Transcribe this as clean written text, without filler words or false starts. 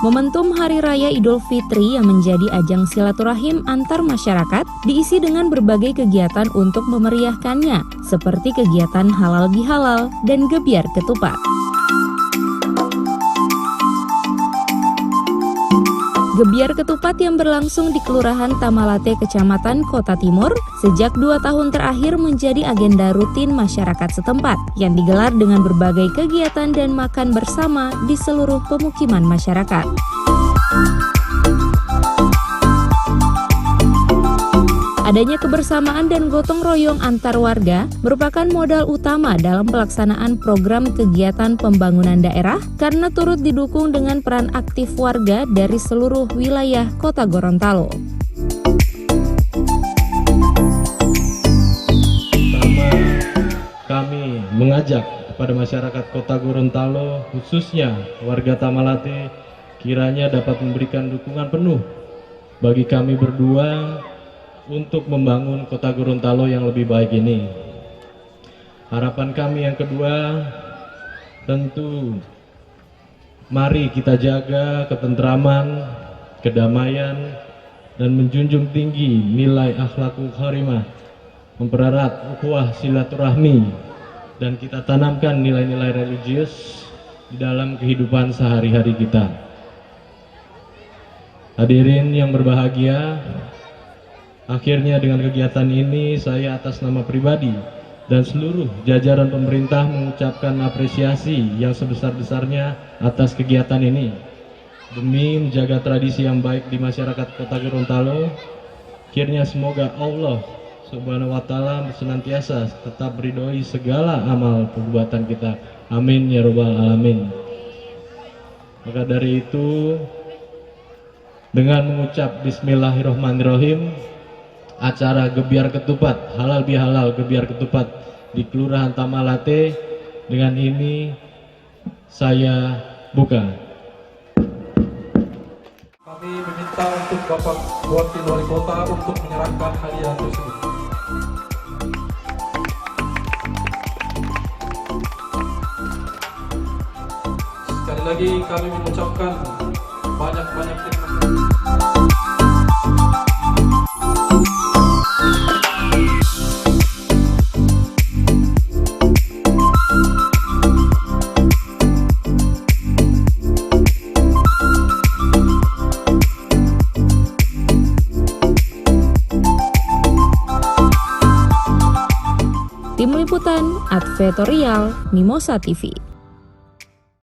Momentum Hari Raya Idul Fitri yang menjadi ajang silaturahim antar masyarakat diisi dengan berbagai kegiatan untuk memeriahkannya, seperti kegiatan halal bihalal dan gebyar ketupat. Gebyar ketupat yang berlangsung di Kelurahan Tamalate, Kecamatan Kota Timur, sejak 2 tahun terakhir menjadi agenda rutin masyarakat setempat yang digelar dengan berbagai kegiatan dan makan bersama di seluruh pemukiman masyarakat. Adanya kebersamaan dan gotong royong antar warga merupakan modal utama dalam pelaksanaan program kegiatan pembangunan daerah karena turut didukung dengan peran aktif warga dari seluruh wilayah Kota Gorontalo. Pertama, kami mengajak kepada masyarakat Kota Gorontalo, khususnya warga Tamalate, kiranya dapat memberikan dukungan penuh bagi kami berdua untuk membangun Kota Gorontalo yang lebih baik ini. Harapan kami yang kedua, tentu mari kita jaga ketentraman, kedamaian, dan menjunjung tinggi nilai akhlakul karimah, mempererat ukhuwah silaturahmi, dan kita tanamkan nilai-nilai religius di dalam kehidupan sehari-hari kita. Hadirin yang berbahagia, akhirnya dengan kegiatan ini saya atas nama pribadi dan seluruh jajaran pemerintah mengucapkan apresiasi yang sebesar-besarnya atas kegiatan ini. Demi menjaga tradisi yang baik di masyarakat Kota Gorontalo, akhirnya semoga Allah Subhanahu wa Ta'ala senantiasa tetap meridhoi segala amal perbuatan kita. Amin ya rabbal alamin. Maka dari itu, dengan mengucap Bismillahirrahmanirrahim, acara gebyar ketupat, halal bihalal gebyar ketupat di Kelurahan Tamalate dengan ini saya buka. Kami meminta untuk Bapak Wakil Wali Kota untuk menyerahkan hadiah tersebut. Sekali lagi kami mengucapkan banyak-banyak terima kasih. Tim Liputan Advertorial Mimosa TV.